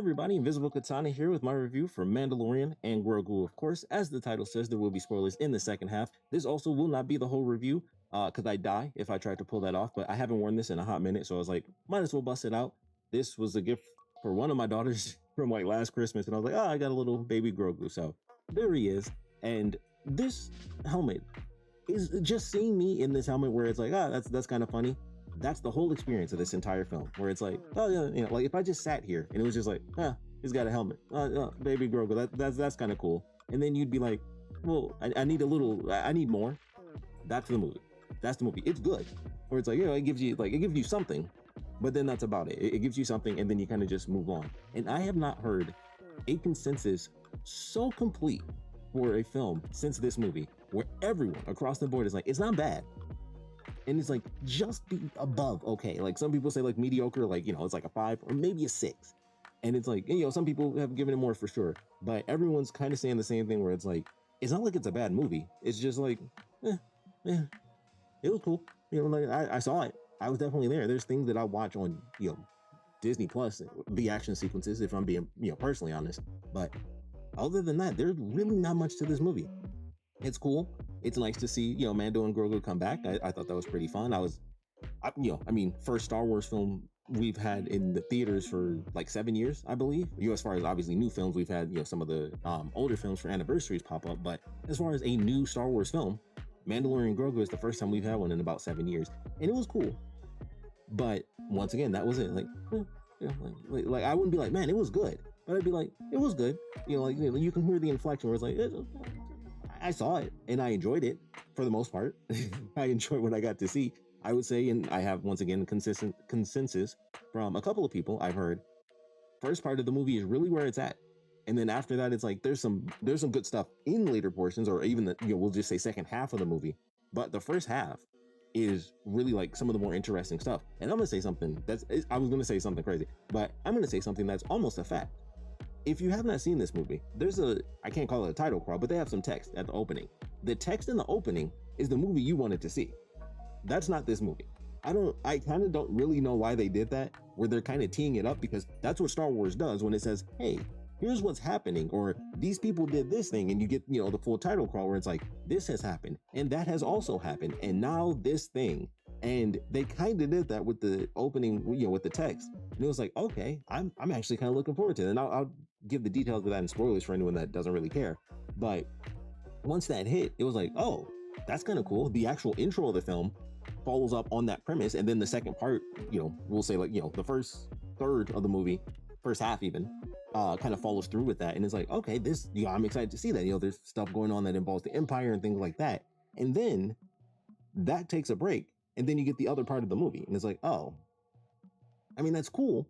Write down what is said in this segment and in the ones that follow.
Everybody, Invisiblekatana here with my review for Mandalorian and Grogu. Of course, as the title says, there will be spoilers in the second half. This also will not be the whole review, because I die if I try to pull that off, but I haven't worn this in a hot minute, so I was like, might as well bust it out. This was a gift for one of my daughters from like last Christmas, and I was like, I got a little baby Grogu, so there he is. And this helmet is just seeing me in this helmet where it's like, that's kind of funny. That's the whole experience of this entire film, where it's like, like if I just sat here and it was just like, he's got a helmet, baby Grogu, that's kind of cool. And then you'd be like, well, I need more. That's the movie. That's the movie. It's good. Where it's like, it gives you something, but then that's about it. It gives you something, and then you kind of just move on. And I have not heard a consensus so complete for a film since this movie, where everyone across the board is like, it's not bad. And it's like, just be above okay. Like some people say like mediocre, like, it's like a 5 or maybe a 6. And it's like, some people have given it more for sure. But everyone's kind of saying the same thing where it's like, it's not like it's a bad movie. It's just like, it was cool. Like I saw it. I was definitely there. There's things that I watch on, Disney Plus, the action sequences, if I'm being, personally honest. But other than that, there's really not much to this movie. It's cool. It's nice to see, Mando and Grogu come back. I thought that was pretty fun. First Star Wars film we've had in the theaters for like 7 years, I believe. As far as obviously new films, we've had, some of the older films for anniversaries pop up. But as far as a new Star Wars film, Mandalorian Grogu is the first time we've had one in about 7 years. And it was cool. But once again, that was it. Like I wouldn't be like, man, it was good. But I'd be like, it was good. You can hear the inflection where it's like, I saw it and I enjoyed it for the most part. I enjoyed what I got to see. I would say, and I have once again consistent consensus from a couple of people I've heard, first part of the movie is really where it's at. And then after that, it's like there's some good stuff in later portions, or even we'll just say second half of the movie. But the first half is really like some of the more interesting stuff. And I'm gonna say something I was gonna say something crazy, but I'm gonna say something that's almost a fact. If you have not seen this movie, I can't call it a title crawl, but they have some text at the opening. The text in the opening is the movie you wanted to see. That's not this movie. I kind of don't really know why they did that, where they're kind of teeing it up, because that's what Star Wars does when it says, hey, here's what's happening, or these people did this thing, and you get, the full title crawl where it's like, this has happened, and that has also happened, and now this thing. And they kind of did that with the opening, with the text. And it was like, okay, I'm actually kind of looking forward to it. And I'll give the details of that in spoilers for anyone that doesn't really care. But once that hit, it was like, oh, that's kind of cool. The actual intro of the film follows up on that premise. And then the second part, we'll say like, the first third of the movie, first half even, kind of follows through with that. And it's like, okay, this, I'm excited to see that. There's stuff going on that involves the Empire and things like that. And then that takes a break. And then you get the other part of the movie. And it's like, oh, that's cool.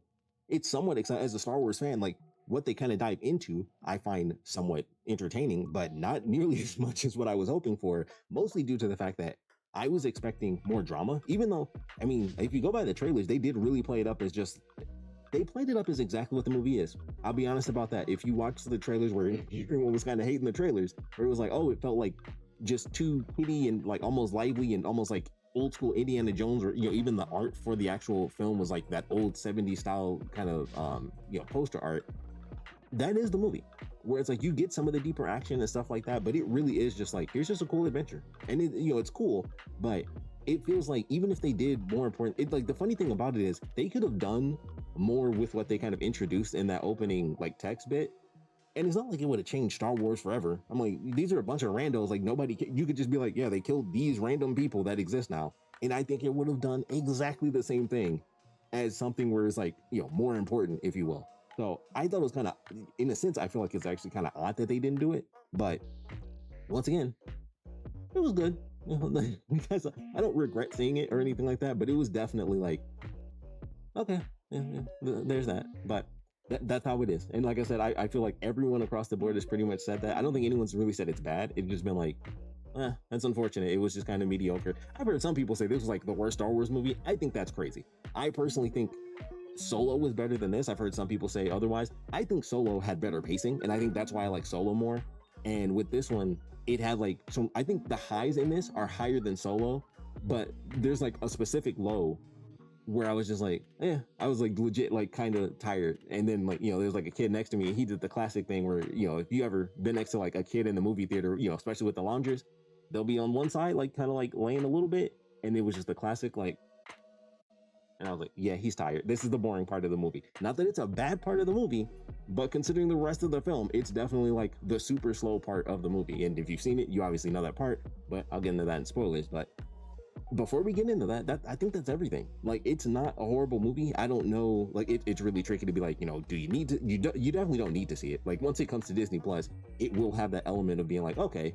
It's somewhat exciting as a Star Wars fan. Like what they kind of dive into, I find somewhat entertaining, but not nearly as much as what I was hoping for, mostly due to the fact that I was expecting more drama, even though, if you go by the trailers, they did really play it up as they played it up as exactly what the movie is. I'll be honest about that. If you watch the trailers where everyone was kind of hating the trailers, where it was like, oh, it felt like just too kitty and like almost lively and almost like old school Indiana Jones, or even the art for the actual film was like that old 70s style kind of poster art. That is the movie, where it's like you get some of the deeper action and stuff like that, but it really is just like, here's just a cool adventure. And it's cool, but it feels like even if they did more important, like the funny thing about it is they could have done more with what they kind of introduced in that opening like text bit. And it's not like it would have changed Star Wars forever. I'm like, these are a bunch of randos. Like you could just be like, yeah, they killed these random people that exist now. And I think it would have done exactly the same thing as something where it's like, more important, if you will. So I thought it was kind of, in a sense, I feel like it's actually kind of odd that they didn't do it. But once again, it was good. Because I don't regret seeing it or anything like that. But it was definitely like, okay, there's that. But that's how it is. And like I said, I feel like everyone across the board has pretty much said that. I don't think anyone's really said it's bad. It's just been like, that's unfortunate. It was just kind of mediocre. I've heard some people say this was like the worst Star Wars movie. I think that's crazy. I personally think Solo was better than this. I've heard some people say otherwise. I think Solo had better pacing, and I think that's why I like Solo more. And with this one, it had like some, I think the highs in this are higher than Solo, but there's like a specific low where I was just like, I was like legit like kind of tired. And then like, there's like a kid next to me and he did the classic thing where, if you ever been next to like a kid in the movie theater, especially with the loungers, they'll be on one side, like kind of like laying a little bit. And it was just the classic, like, and I was like, yeah, he's tired. This is the boring part of the movie. Not that it's a bad part of the movie, but considering the rest of the film, it's definitely like the super slow part of the movie. And if you've seen it, you obviously know that part, but I'll get into that in spoilers. But before we get into that, I think that's everything. Like, it's not a horrible movie. I don't know, like it's really tricky to be like, do you need to, you definitely don't need to see it. Like, once it comes to Disney Plus, it will have that element of being like, okay,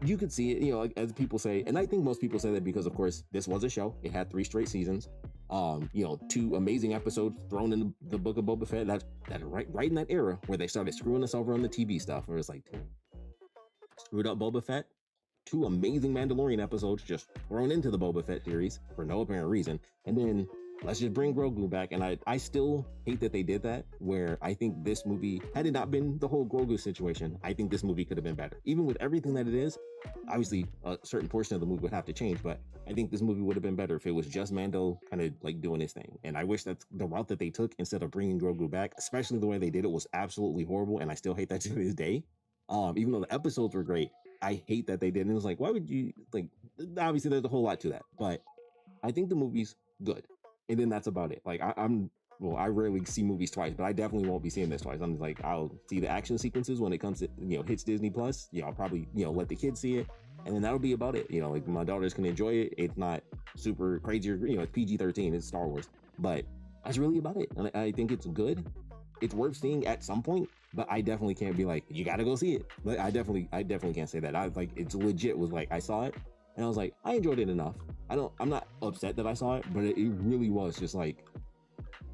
you could see it, like, as people say, and I think most people say that because of course this was a show. It had 3 straight seasons, 2 amazing episodes thrown in the Book of Boba Fett. That right in that era where they started screwing us over on the TV stuff, where it's like, screwed up Boba Fett, 2 amazing Mandalorian episodes just thrown into the Boba Fett series for no apparent reason. And then let's just bring Grogu back. And I still hate that they did that, where I think this movie, had it not been the whole Grogu situation, I think this movie could have been better. Even with everything that it is, obviously a certain portion of the movie would have to change, but I think this movie would have been better if it was just Mando kind of like doing his thing. And I wish that's the route that they took instead of bringing Grogu back, especially the way they did it was absolutely horrible. And I still hate that to this day. Even though the episodes were great, I hate that they did. And it was like, why would you, like, obviously there's a whole lot to that, but I think the movie's good. And then that's about it. Like, I rarely see movies twice, but I definitely won't be seeing this twice. I'm like, I'll see the action sequences when it comes to, hits Disney Plus. I'll probably, let the kids see it. And then that'll be about it. Like, my daughters can enjoy it. It's not super crazy, it's PG-13, it's Star Wars. But that's really about it. And I think it's good. It's worth seeing at some point, but I definitely can't be like, you gotta go see it. Like, I definitely can't say that. I like, it's legit was like, I saw it and I was like, I enjoyed it enough. I'm not upset that I saw it, but it really was just like,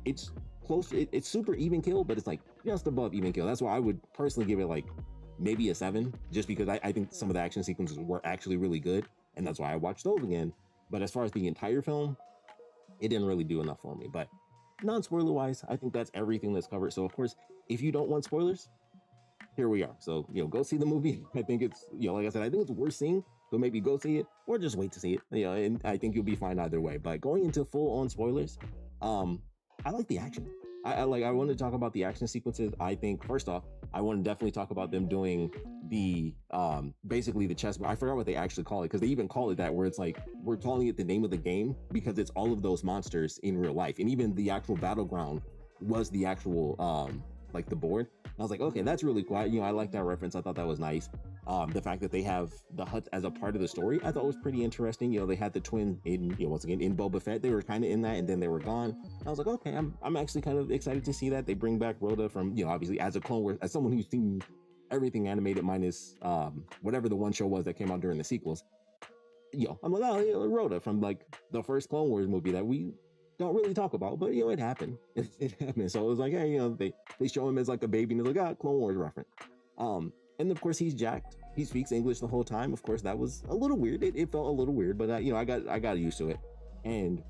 it's close. It's super even kill, but it's like just above even kill. That's why I would personally give it like maybe a 7, just because I think some of the action sequences were actually really good. And that's why I watched those again. But as far as the entire film, it didn't really do enough for me. But non-spoiler wise, I think that's everything that's covered. So of course, if you don't want spoilers, here we are. So, go see the movie. I think it's, like I said, I think it's worth seeing. So maybe go see it or just wait to see it. And I think you'll be fine either way. But going into full on spoilers, I like the action. I want to talk about the action sequences. I think first off, I want to definitely talk about them doing the basically the chess. I forgot what they actually call it, because they even call it that, where it's like we're calling it the name of the game because it's all of those monsters in real life, and even the actual battleground was the actual like the board. And I was like, okay, that's really cool. I like that reference. I thought that was nice. The fact that they have the huts as a part of the story, I thought was pretty interesting. They had the twin in, once again, in Boba Fett. They were kind of in that, and then they were gone. I was like, okay, I'm actually kind of excited to see that. They bring back Rhoda from, obviously as a Clone Wars, as someone who's seen everything animated minus whatever the one show was that came out during the sequels. I'm like, oh, Rhoda from like the first Clone Wars movie that we don't really talk about, but it happened. It happened. So it was like, hey, they show him as like a baby, and it's like, Clone Wars reference. And of course he's jacked. He speaks English the whole time. Of course, that was a little weird. It felt a little weird, but I got used to it. And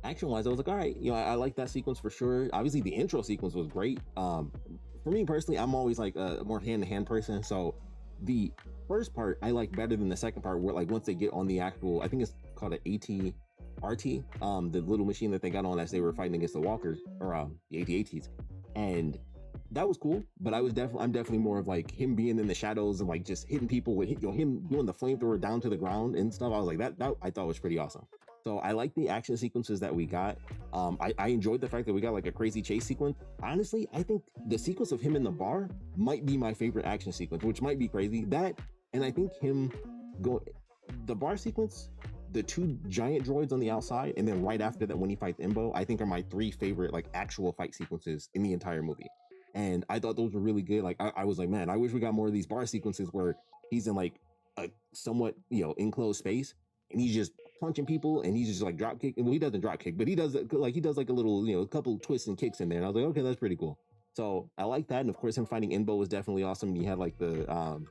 action-wise, I was like, all right, I like that sequence for sure. Obviously, the intro sequence was great. For me personally, I'm always like a more hand-to-hand person, so the first part I like better than the second part, where like once they get on the actual, I think it's called an AT-RT, the little machine that they got on as they were fighting against the walkers, or the AT-ATs, and that was cool. But I'm definitely more of like him being in the shadows and like just hitting people with him doing the flamethrower down to the ground and stuff. I was like, that I thought was pretty awesome. So I like the action sequences that we got. I enjoyed the fact that we got like a crazy chase sequence. Honestly, I think the sequence of him in the bar might be my favorite action sequence, which might be crazy. That, and I think the bar sequence, the 2 giant droids on the outside, and then right after that when he fights Imbo, I think are my 3 favorite like actual fight sequences in the entire movie. And I thought those were really good. Like I was like, man, I wish we got more of these bar sequences where he's in like a somewhat enclosed space and he's just punching people and he's just like drop kick. Well, he doesn't drop kick, but he does like a little a couple twists and kicks in there. And I was like, okay, that's pretty cool. So I like that. And of course, him fighting Imbo was definitely awesome. He had like the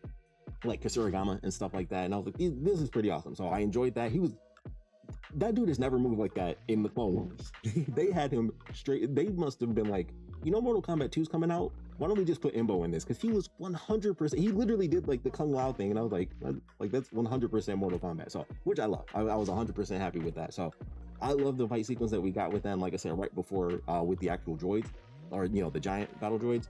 like Kasuragama and stuff like that. And I was like, this is pretty awesome. So I enjoyed that. That dude has never moved like that in the Clone Wars. They had him straight. They must have been like, Mortal Kombat 2's coming out. Why don't we just put Imbo in this? Because he was 100%. He literally did like the Kung Lao thing, and I was like that's 100% Mortal Kombat. So, which I love. I was 100% happy with that. So, I love the fight sequence that we got with them, like I said, right before with the actual droids, or the giant battle droids.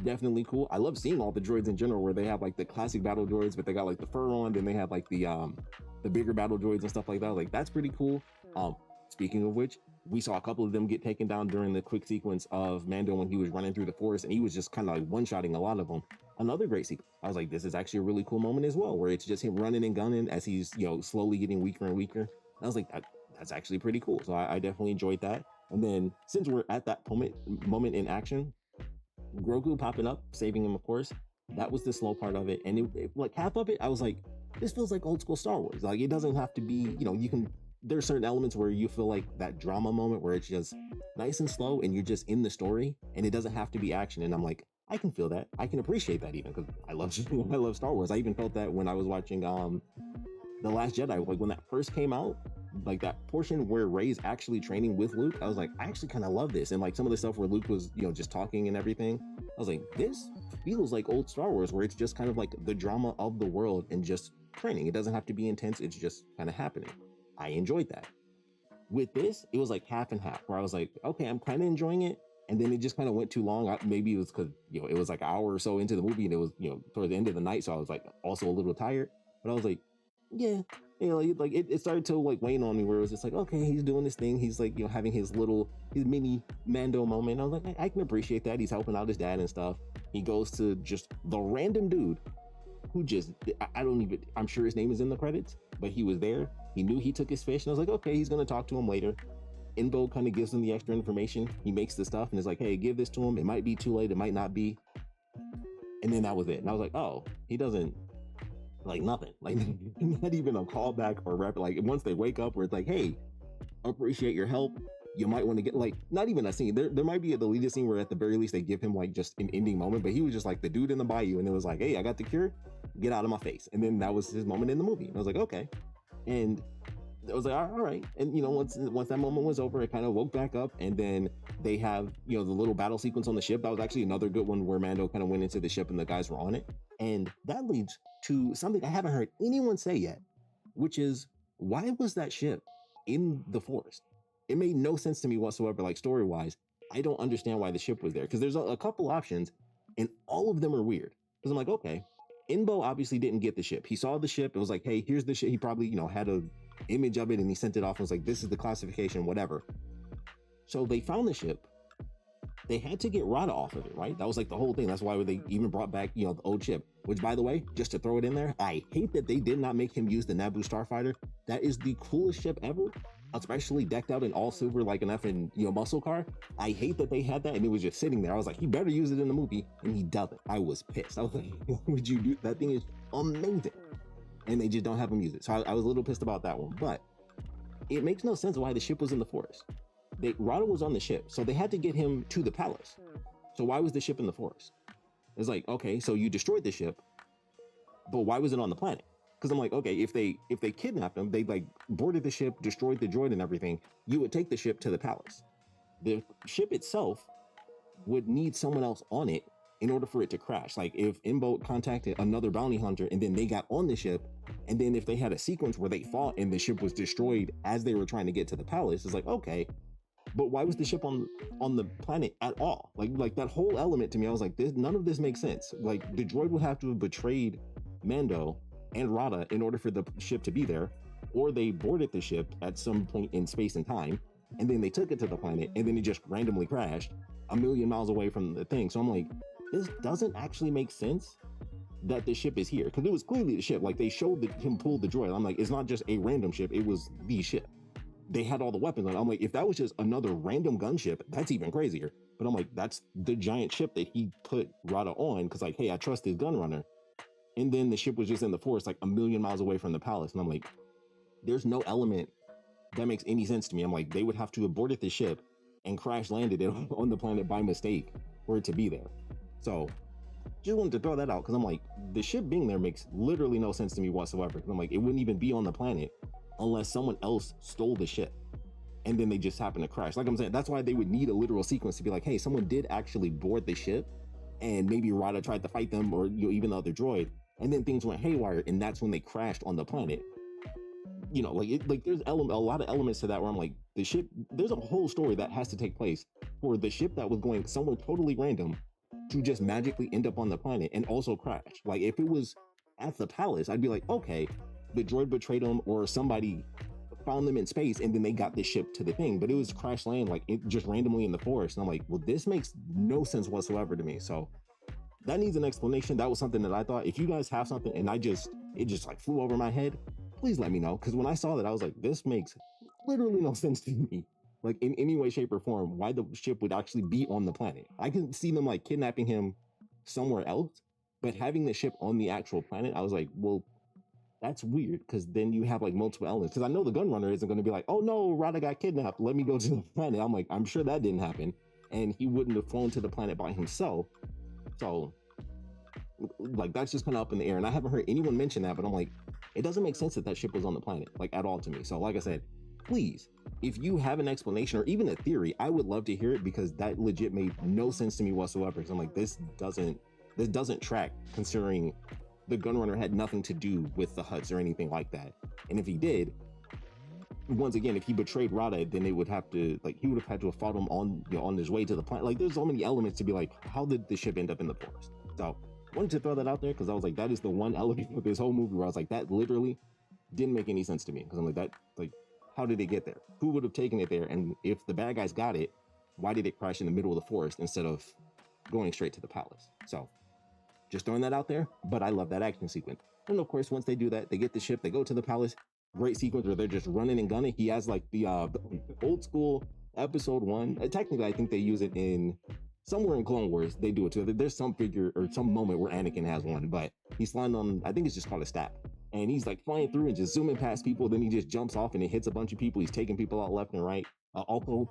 Definitely cool. I love seeing all the droids in general, where they have like the classic battle droids, but they got like the fur on, then they have like the bigger battle droids and stuff like that. Like that's pretty cool. Speaking of which, we saw a couple of them get taken down during the quick sequence of Mando when he was running through the forest, and he was just kind of like one-shotting a lot of them. Another great sequence. I was like, this is actually a really cool moment as well, where it's just him running and gunning as he's slowly getting weaker and weaker. And I was like, that's actually pretty cool. So I definitely enjoyed that. And then since we're at that moment in action, Grogu popping up, saving him, of course, that was the slow part of it. And it like half of it, I was like, this feels like old school Star Wars. Like it doesn't have to be, there's certain elements where you feel like that drama moment where it's just nice and slow and you're just in the story and it doesn't have to be action. And I'm like, I can feel that. I can appreciate that even because I love Star Wars. I even felt that when I was watching The Last Jedi, like when that first came out, like that portion where Rey's actually training with Luke, I was like, I actually kind of love this. And like some of the stuff where Luke was, just talking and everything, I was like, this feels like old Star Wars where it's just kind of like the drama of the world and just training. It doesn't have to be intense. It's just kind of happening. I enjoyed that. With this, it was like half and half, where I was like, okay, I'm kind of enjoying it. And then it just kind of went too long. Maybe it was because, it was like an hour or so into the movie and it was, toward the end of the night. So I was like also a little tired, but I was like, yeah, like it started to like wane on me where it was just like, okay, he's doing this thing. He's like, having his mini Mando moment. I was like, I can appreciate that. He's helping out his dad and stuff. He goes to just the random dude who just, I'm sure his name is in the credits, but he was there. He knew he took his fish and I was like, okay, he's going to talk to him later. Inbo kind of gives him the extra information. He makes the stuff and is like, hey, give this to him. It might be too late. It might not be. And then that was it. And I was like, oh, he doesn't like nothing, like not even a callback or rep. Like once they wake up where it's like, hey, appreciate your help. You might want to get like, not even a scene. There might be a deleted scene where at the very least they give him like just an ending moment, but he was just like the dude in the bayou and it was like, hey, I got the cure. Get out of my face. And then that was his moment in the movie. And I was like, okay. And I was like, all right. And once that moment was over, it kind of woke back up. And then they have, the little battle sequence on the ship. That was actually another good one where Mando kind of went into the ship and the guys were on it. And that leads to something I haven't heard anyone say yet, which is, why was that ship in the forest? It made no sense to me whatsoever, like story-wise. I don't understand why the ship was there, because there's a couple options, and all of them are weird. Because I'm like, okay, Inbo obviously didn't get the ship. He saw the ship. It was like, hey, here's the ship. He probably, had a image of it, and he sent it off and was like, this is the classification, whatever. So they found the ship. They had to get Rada off of it, right? That was like the whole thing. That's why they even brought back, the old ship, which, by the way, just to throw it in there, I hate that they did not make him use the Naboo Starfighter. That is the coolest ship ever, especially decked out in all silver like an effing, muscle car. I hate that they had that and it was just sitting there. I was like, he better use it in the movie, and he doesn't. I was pissed. I was like, what would you do? That thing is amazing. And they just don't have him use it. So I was a little pissed about that one, but it makes no sense why the ship was in the forest. Rada was on the ship, so they had to get him to the palace. So why was the ship in the forest? It's like, okay, so you destroyed the ship, but why was it on the planet? Because I'm like, okay, if they kidnapped him, they like boarded the ship, destroyed the droid and everything, you would take the ship to the palace. The ship itself would need someone else on it in order for it to crash. Like if Imbo contacted another bounty hunter and then they got on the ship, and then if they had a sequence where they fought and the ship was destroyed as they were trying to get to the palace, it's like, okay, but why was the ship on the planet at all? Like that whole element to me, I was like, none of this makes sense. Like the droid would have to have betrayed Mando and Rada in order for the ship to be there, or they boarded the ship at some point in space and time, and then they took it to the planet, and then it just randomly crashed a million miles away from the thing. So I'm like, this doesn't actually make sense that the ship is here, because it was clearly the ship. Like they showed him pull the droid. I'm like, it's not just a random ship, it was the ship. They had all the weapons on it. I'm like, if that was just another random gunship, that's even crazier. But I'm like, that's the giant ship that he put Rada on, because like, hey, I trust his gun runner. And then the ship was just in the forest, like a million miles away from the palace. And I'm like, there's no element that makes any sense to me. I'm like, they would have to have boarded the ship and crash landed it on the planet by mistake for it to be there. So just wanted to throw that out, because I'm like, the ship being there makes literally no sense to me whatsoever. Because I'm like, it wouldn't even be on the planet unless someone else stole the ship and then they just happen to crash. Like I'm saying, that's why they would need a literal sequence to be like, hey, someone did actually board the ship and maybe Rada tried to fight them, or even the other droid, and then things went haywire and that's when they crashed on the planet. like there's a lot of elements to that where I'm like, the ship, there's a whole story that has to take place for the ship that was going somewhere totally random to just magically end up on the planet and also crash. Like, if it was at the palace, I'd be like, okay, the droid betrayed them or somebody found them in space and then they got this ship to the thing, but it was crash land, like, it just randomly in the forest. And I'm like, well, this makes no sense whatsoever to me. So that needs an explanation. That was something that I thought, if you guys have something and it just like flew over my head, please let me know. Because when I saw that, I was like, this makes literally no sense to me. Like, in any way, shape, or form, why the ship would actually be on the planet. I can see them like kidnapping him somewhere else, but having the ship on the actual planet, I was like, well, that's weird, because then you have like multiple elements. Because I know the gunrunner isn't going to be like, oh no, Rada got kidnapped, let me go to the planet. I'm like, I'm sure that didn't happen, and he wouldn't have flown to the planet by himself. So like, that's just kind of up in the air, and I haven't heard anyone mention that, but I'm like, it doesn't make sense that that ship was on the planet, like, at all to me. So like I said, please, if you have an explanation or even a theory, I would love to hear it, because that legit made no sense to me whatsoever. Because I'm like, this doesn't track, considering the gunrunner had nothing to do with the Hutts or anything like that. And if he did, once again, if he betrayed Rada, then it would have to, like, he would have had to have fought him on, on his way to the planet. Like, there's so many elements to be like, how did the ship end up in the forest? So wanted to throw that out there, because I was like, that is the one element of this whole movie where I was like, that literally didn't make any sense to me. Because I'm like, that, like, how did it get there? Who would have taken it there? And if the bad guys got it, why did it crash in the middle of the forest instead of going straight to the palace? So just throwing that out there, but I love that action sequence. And of course, once they do that, they get the ship, they go to the palace. Great sequence where they're just running and gunning. He has like the old school episode 1. Technically, I think they use it in somewhere in Clone Wars. They do it too. There's some figure or some moment where Anakin has one, but he's flying on, I think it's just called a staff. And he's like flying through and just zooming past people. Then he just jumps off and it hits a bunch of people. He's taking people out left and right. Also,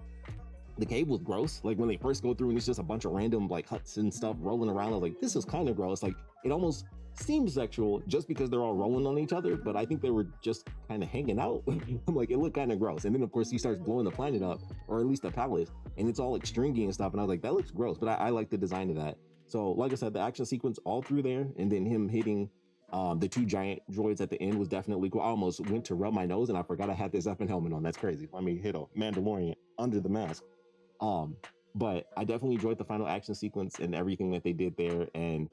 the cave was gross. Like, when they first go through and it's just a bunch of random like Hutts and stuff rolling around, I was like, this is kind of gross. Like, it almost seems sexual just because they're all rolling on each other, but I think they were just kind of hanging out. I'm like, it looked kind of gross. And then of course he starts blowing the planet up, or at least the palace, and it's all like stringy and stuff. And I was like, that looks gross, but I like the design of that. So like I said, the action sequence all through there, and then him hitting the 2 giant droids at the end was definitely cool. I almost went to rub my nose and I forgot I had this effing helmet on. That's crazy. I mean, hit a Mandalorian under the mask. But I definitely enjoyed the final action sequence and everything that they did there. And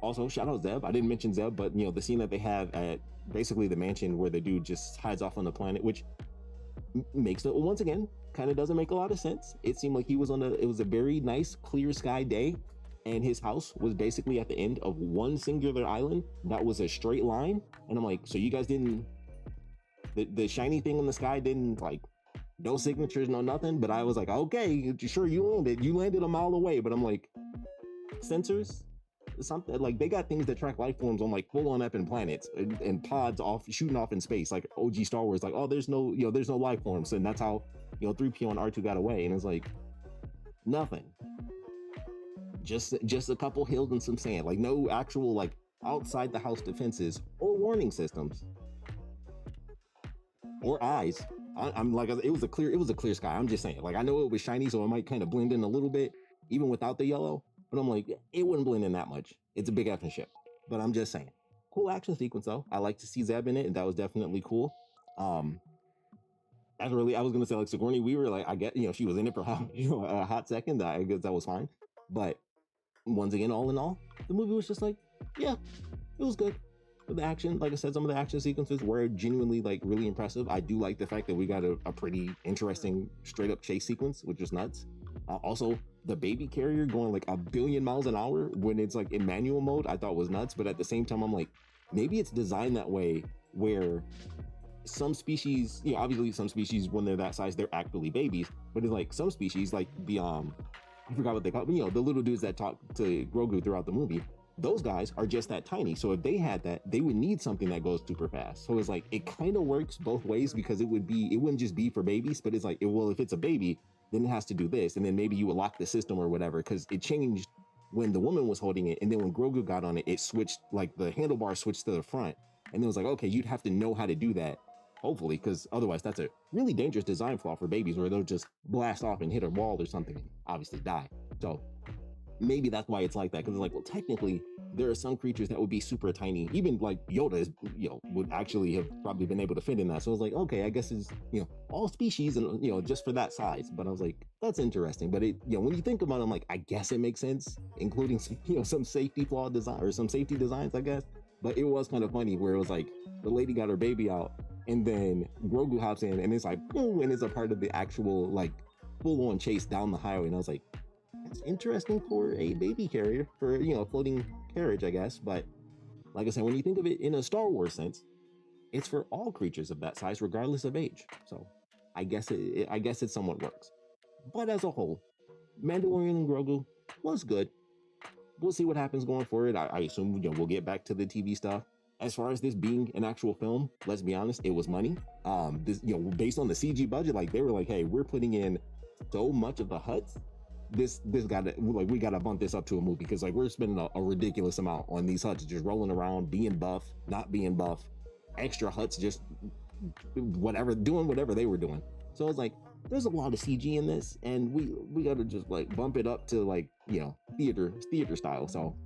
also shout out Zeb. I didn't mention Zeb, but the scene that they have at basically the mansion where the dude just hides off on the planet, which makes it, once again, kind of doesn't make a lot of sense. It seemed like he was it was a very nice clear sky day, and his house was basically at the end of one singular island that was a straight line. And I'm like, so you guys didn't, the shiny thing in the sky didn't, like, no signatures, no nothing. But I was like, okay, sure, you landed a mile away. But I'm like, sensors, something like, they got things that track life forms on like full on up in planets and pods off shooting off in space, like OG Star Wars. Like, oh, there's no life forms, and that's how 3PO and R2 got away. And it's like, nothing, just a couple hills and some sand, like no actual like outside the house defenses or warning systems or eyes. I'm like, it was a clear sky. I'm just saying, like, I know it was shiny, so it might kind of blend in a little bit even without the yellow, but I'm like, it wouldn't blend in that much. It's a big effing ship. But I'm just saying, cool action sequence though. I like to see Zeb in it, and that was definitely cool. I was gonna say, like, Sigourney Weaver, like, I get, she was in it for a hot second. I guess that was fine. But once again, all in all, the movie was just like, yeah, it was good. The action, like I said, some of the action sequences were genuinely like really impressive. I do like the fact that we got a pretty interesting straight up chase sequence, which is nuts. Also, the baby carrier going like 1 billion miles an hour when it's like in manual mode, I thought was nuts. But at the same time, I'm like, maybe it's designed that way where some species, obviously some species when they're that size, they're actually babies. But it's like some species, like the I forgot what they call it, the little dudes that talk to Grogu throughout the movie, those guys are just that tiny. So if they had that, they would need something that goes super fast. So it's like, it kind of works both ways, because it wouldn't just be for babies, but it's like, well, if it's a baby, then it has to do this. And then maybe you would lock the system or whatever, because it changed when the woman was holding it. And then when Grogu got on it, it switched, like the handlebar switched to the front. And it was like, okay, you'd have to know how to do that, hopefully, because otherwise that's a really dangerous design flaw for babies, where they'll just blast off and hit a wall or something and obviously die. So maybe that's why it's like that, because it's like, well, technically there are some creatures that would be super tiny. Even like Yoda is, would actually have probably been able to fit in that. So I was like, okay, I guess it's, all species and, just for that size. But I was like, that's interesting. But it, when you think about it, I'm like, I guess it makes sense, including some safety flaw design or some safety designs, I guess. But it was kind of funny where it was like the lady got her baby out and then Grogu hops in and it's like, boom, and it's a part of the actual like full on chase down the highway. And I was like, that's interesting for a baby carrier, for a floating carriage, I guess. But like I said, when you think of it in a Star Wars sense, it's for all creatures of that size, regardless of age. So I guess it somewhat works. But as a whole, Mandalorian and Grogu was good. We'll see what happens going forward. I assume we'll get back to the TV stuff. As far as this being an actual film, let's be honest, it was money. This based on the CG budget, like they were like, hey, we're putting in so much of the huts. This gotta, like, we gotta bump this up to a movie, because like we're spending a ridiculous amount on these huts just rolling around, being buff, not being buff, extra huts, just doing whatever they were doing. So it's like there's a lot of CG in this, and we gotta just like bump it up to like theater style. So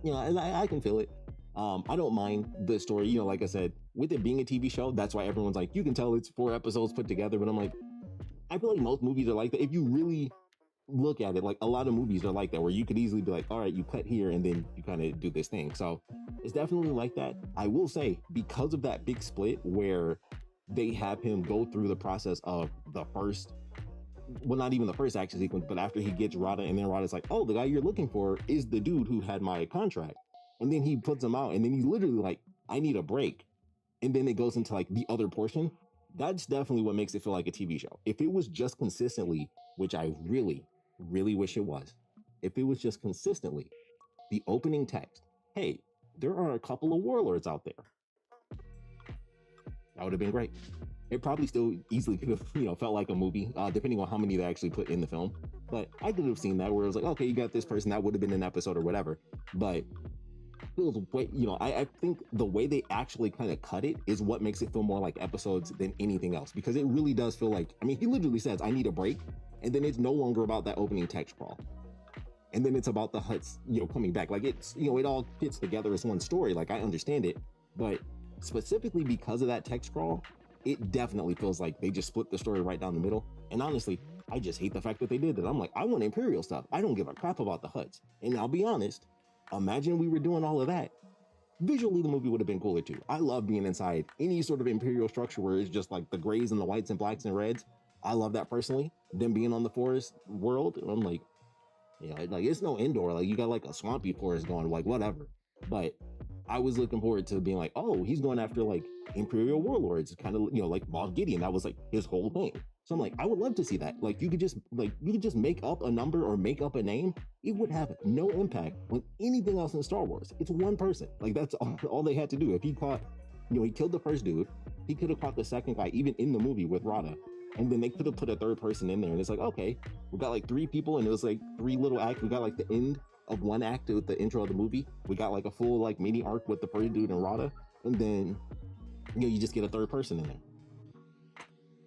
I can feel it. I don't mind the story. Like I said, with it being a TV show, that's why everyone's like, you can tell it's 4 episodes put together. But I'm like, I feel like most movies are like that. If you really look at it, like a lot of movies are like that, where you could easily be like, all right, you cut here and then you kind of do this thing. So it's definitely like that. I will say, because of that big split where they have him go through the process of the first, well, not even the first action sequence, but after he gets Rada, and then Rada's like, oh, the guy you're looking for is the dude who had my contract. And then he puts him out, and then he's literally like, I need a break. And then it goes into like the other portion. That's definitely what makes it feel like a TV show. If it was just consistently, which I really, really wish it was, if it was just consistently the opening text, hey, there are a couple of warlords out there, that would have been great. It probably still easily could have, felt like a movie, depending on how many they actually put in the film. But I could have seen that where it was like, okay, you got this person, that would have been an episode or whatever. But it was way, I think the way they actually kind of cut it is what makes it feel more like episodes than anything else, because it really does feel like, I mean, he literally says, I need a break. And then it's no longer about that opening text crawl. And then it's about the huts, coming back. Like it's, it all fits together as one story. Like I understand it, but specifically because of that text crawl, it definitely feels like they just split the story right down the middle. And honestly, I just hate the fact that they did that. I'm like, I want Imperial stuff. I don't give a crap about the huts. And I'll be honest, imagine we were doing all of that. Visually, the movie would have been cooler too. I love being inside any sort of Imperial structure where it's just like the grays and the whites and blacks and reds. I love that personally. Them being on the forest world, I'm like, like it's no indoor. Like you got like a swampy forest going, like whatever. But I was looking forward to being like, oh, he's going after like Imperial warlords, kind of, like Moff Gideon. That was like his whole thing. So I'm like, I would love to see that. Like you could just make up a number or make up a name. It would have no impact on anything else in Star Wars. It's one person. Like that's all they had to do. If he caught, he killed the first dude, he could have caught the second guy, even in the movie with Rada. And then they could have put a third person in there. And it's like, okay, we got like 3 people, and it was like 3 little acts. We got like the end of one act with the intro of the movie. We got like a full like mini arc with the first dude and Rada. And then, you just get a third person in there.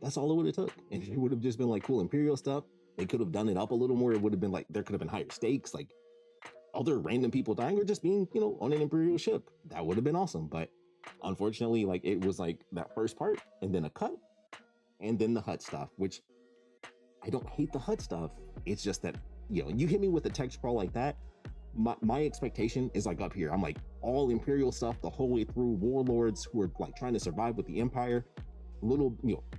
That's all it would have took. And it would have just been like cool Imperial stuff. They could have done it up a little more. It would have been like, there could have been higher stakes, like other random people dying or just being, on an Imperial ship. That would have been awesome. But unfortunately, like it was like that first part and then a cut and then the hut stuff, which I don't hate the hut stuff. It's just that, you hit me with a text crawl like that. My expectation is like up here. I'm like all Imperial stuff the whole way through, warlords who are like trying to survive with the Empire, little,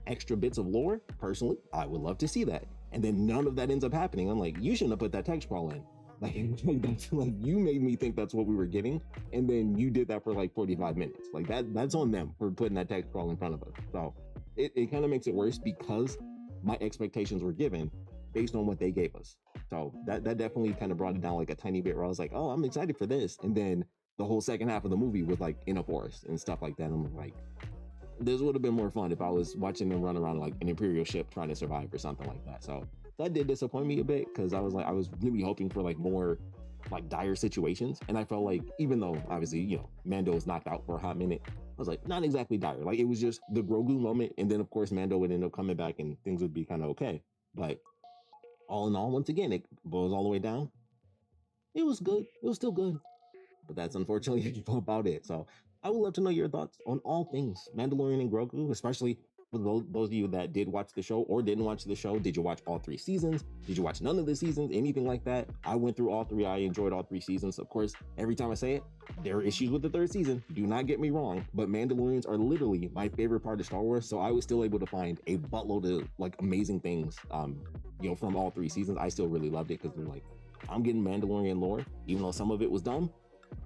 extra bits of lore. Personally, I would love to see that. And then none of that ends up happening. I'm like, you shouldn't have put that text crawl in. Like that's like, you made me think that's what we were getting. And then you did that for like 45 minutes. Like that's on them for putting that text crawl in front of us. So it kind of makes it worse because my expectations were given based on what they gave us. So that definitely kind of brought it down like a tiny bit, where I was like, oh, I'm excited for this. And then the whole second half of the movie was like in a forest and stuff like that. I'm like, this would have been more fun if I was watching them run around like an Imperial ship trying to survive or something like that. So that did disappoint me a bit, because I was really hoping for like more like dire situations. And I felt like, even though obviously, Mando was knocked out for a hot minute, I was like, not exactly dire. Like it was just the Grogu moment. And then of course, Mando would end up coming back and things would be kind of okay. But all in all, once again, it boils all the way down. it was good. It was still good. But that's unfortunately about it. So I would love to know your thoughts on all things Mandalorian and Grogu, especially for those of you that did watch the show or didn't watch the show. Did you watch all 3 seasons? Did you watch none of the seasons? Anything like that? I went through all 3. I enjoyed all 3 seasons. Of course, every time I say it, there are issues with the 3rd season. Do not get me wrong, but Mandalorians are literally my favorite part of Star Wars. So I was still able to find a buttload of like amazing things, from all 3 seasons. I still really loved it because they're like, I'm getting Mandalorian lore, even though some of it was dumb.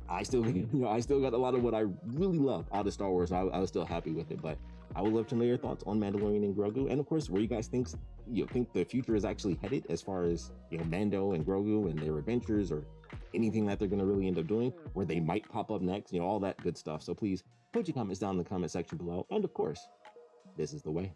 I still, I still got a lot of what I really love out of Star Wars. So I was still happy with it, but I would love to know your thoughts on Mandalorian and Grogu, and of course, where you guys think the future is actually headed as far as Mando and Grogu and their adventures, or anything that they're going to really end up doing, where they might pop up next, all that good stuff. So please put your comments down in the comment section below, and of course, this is the way.